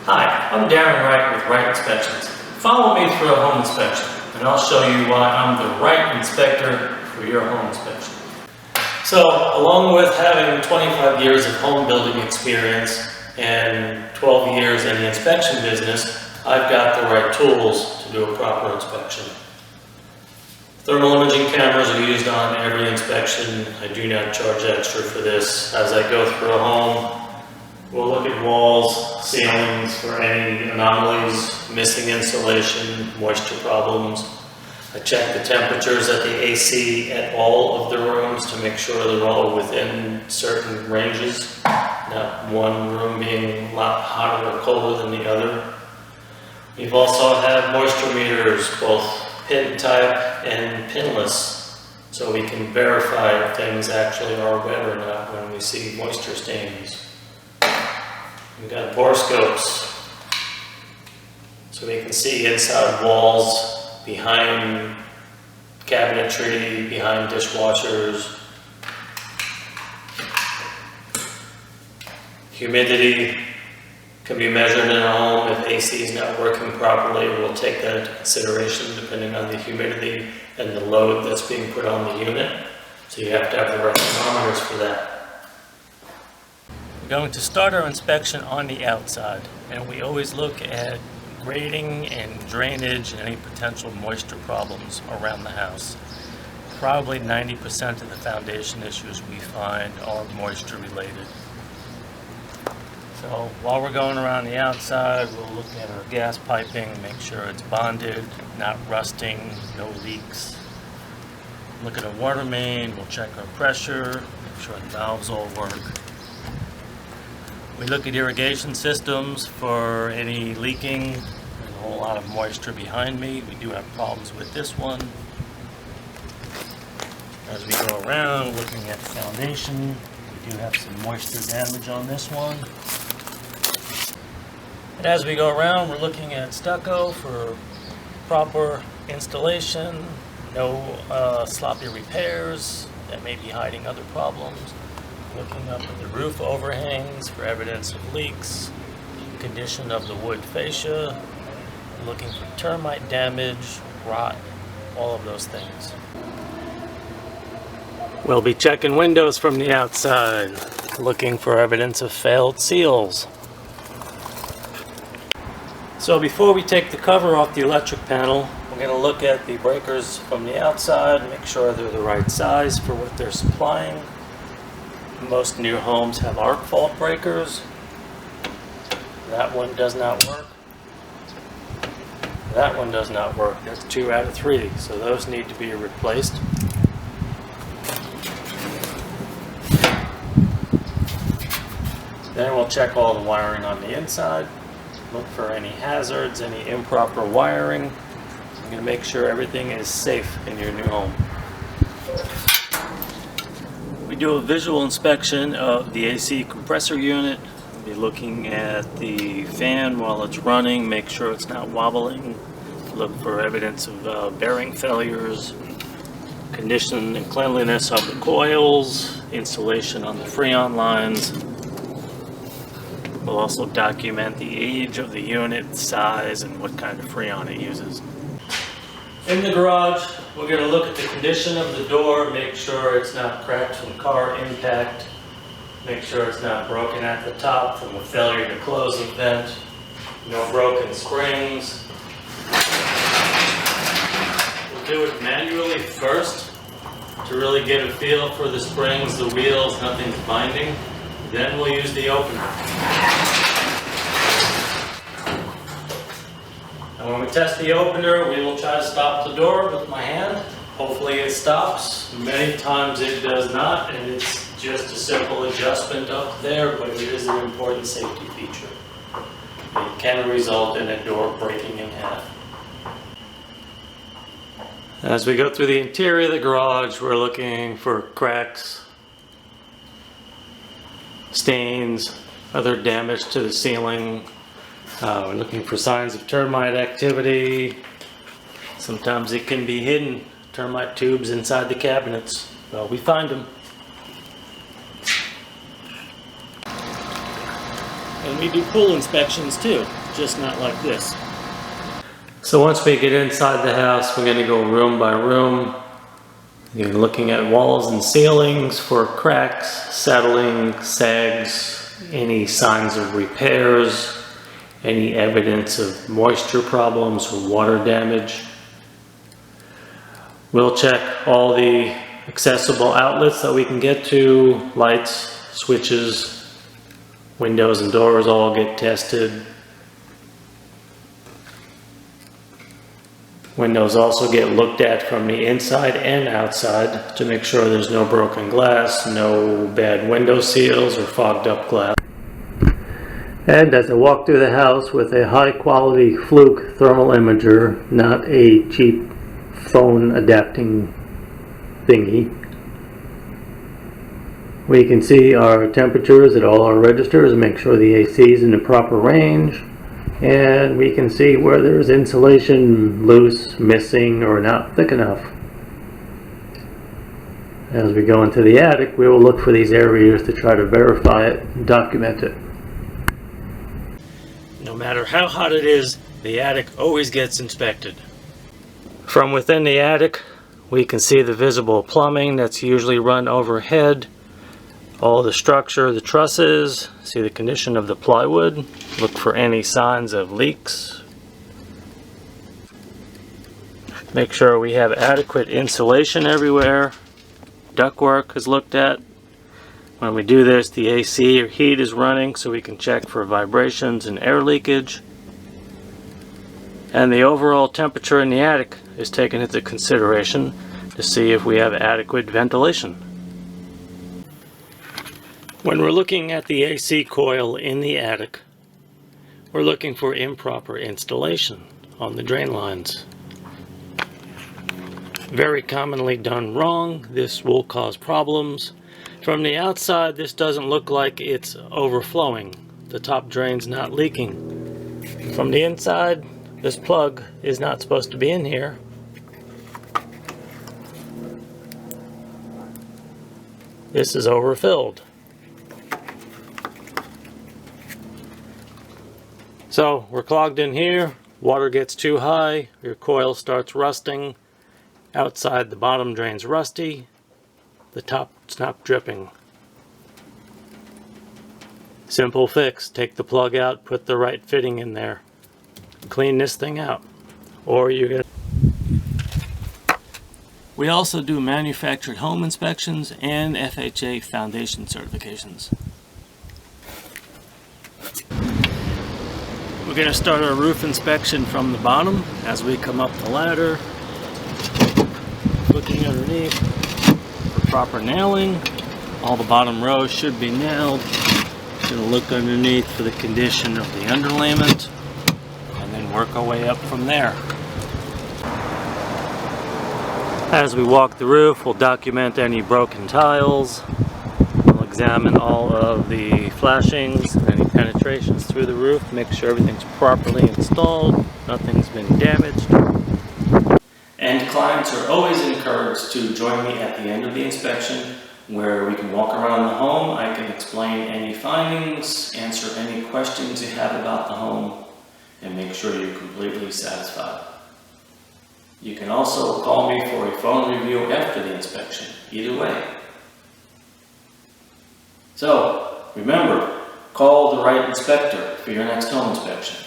Hi, I'm Darren Wright with Wright Inspections. Follow me through a home inspection, and I'll show you why I'm the Wright Inspector for your home inspection. So, along with having 25 years of home building experience and 12 years in the inspection business, I've got the right tools to do a proper inspection. Thermal imaging cameras are used on every inspection. I do not charge extra for this. As I go through a home, we'll look at walls, ceilings for any anomalies, missing insulation, moisture problems. I check the temperatures at the AC at all of the rooms to make sure they're all within certain ranges, not one room being a lot hotter or colder than the other. We've also had moisture meters, both pin type and pinless, so we can verify if things actually are wet or not when we see moisture stains. We've got borescopes, so we can see inside walls, behind cabinetry, behind dishwashers. Humidity can be measured in a home. If AC is not working properly, we'll take that into consideration depending on the humidity and the load that's being put on the unit. So you have to have the right thermometers for that. We're going to start our inspection on the outside, and we always look at grading and drainage and any potential moisture problems around the house. Probably 90% of the foundation issues we find are moisture related. So while we're going around the outside, we'll look at our gas piping, make sure it's bonded, not rusting, no leaks. Look at our water main, we'll check our pressure, make sure the valves all work. We look at irrigation systems for any leaking. There's a whole lot of moisture behind me. We do have problems with this one. As we go around, looking at the foundation, we do have some moisture damage on this one. And as we go around, we're looking at stucco for proper installation, no sloppy repairs that may be hiding other problems. Looking up at the roof overhangs for evidence of leaks, condition of the wood fascia, looking for termite damage, rot, all of those things. We'll be checking windows from the outside, looking for evidence of failed seals. So before we take the cover off the electric panel, we're going to look at the breakers from the outside, make sure they're the right size for what they're supplying. Most new homes have arc fault breakers. That one does not work. That one does not work. That's 2 out of 3, so those need to be replaced. Then we'll check all the wiring on the inside. Look for any hazards, any improper wiring. I'm going to make sure everything is safe in your new home. We do a visual inspection of the AC compressor unit. We'll be looking at the fan while it's running, make sure it's not wobbling. Look for evidence of bearing failures, condition and cleanliness of the coils, installation on the Freon lines. We'll also document the age of the unit, size, and what kind of Freon it uses. In the garage, we're going to look at the condition of the door, make sure it's not cracked from car impact, make sure it's not broken at the top from a failure to close the vent, no broken springs. We'll do it manually first to really get a feel for the springs, the wheels, nothing's binding. Then we'll use the opener. And when we test the opener, we will try to stop the door with my hand. Hopefully it stops. Many times it does not, and it's just a simple adjustment up there, but it is an important safety feature. It can result in a door breaking in half. As we go through the interior of the garage, we're looking for cracks, stains, other damage to the ceiling. We're looking for signs of termite activity. Sometimes it can be hidden, termite tubes inside the cabinets. Well, we find them. And we do full inspections too, just not like this. So once we get inside the house, we're going to go room by room. You're looking at walls and ceilings for cracks, settling, sags, any signs of repairs, any evidence of moisture problems or water damage. We'll check all the accessible outlets that we can get to, lights, switches, windows and doors all get tested. Windows also get looked at from the inside and outside to make sure there's no broken glass, no bad window seals or fogged up glass. And as I walk through the house with a high quality Fluke thermal imager, not a cheap phone adapting thingy, we can see our temperatures at all our registers, make sure the AC is in the proper range, and we can see where there's insulation loose, missing, or not thick enough. As we go into the attic, we will look for these areas to try to verify it and document it. No matter how hot it is, the attic always gets inspected. From within the attic, we can see the visible plumbing that's usually run overhead. All the structure, the trusses, see the condition of the plywood, look for any signs of leaks. Make sure we have adequate insulation everywhere. Ductwork is looked at. When we do this, the AC or heat is running so we can check for vibrations and air leakage. And the overall temperature in the attic is taken into consideration to see if we have adequate ventilation. When we're looking at the AC coil in the attic, we're looking for improper installation on the drain lines. Very commonly done wrong. This will cause problems. From the outside, this doesn't look like it's overflowing. The top drain's not leaking. From the inside, this plug is not supposed to be in here. This is overfilled. So we're clogged in here, water gets too high, your coil starts rusting, outside the bottom drain's rusty, the top's not dripping. Simple fix, take the plug out, put the right fitting in there, clean this thing out, or you're gonna... We also do manufactured home inspections and FHA foundation certifications. We're going to start our roof inspection from the bottom as we come up the ladder, looking underneath for proper nailing. All the bottom rows should be nailed. Going to look underneath for the condition of the underlayment and then work our way up from there. As we walk the roof, we'll document any broken tiles. We'll examine all of the flashings, any penetrations through the roof, make sure everything's properly installed, nothing's been damaged. And clients are always encouraged to join me at the end of the inspection where we can walk around the home. I can explain any findings, answer any questions you have about the home, and make sure you're completely satisfied. You can also call me for a phone review after the inspection, either way. So, remember, call the Wright Inspector for your next home inspection.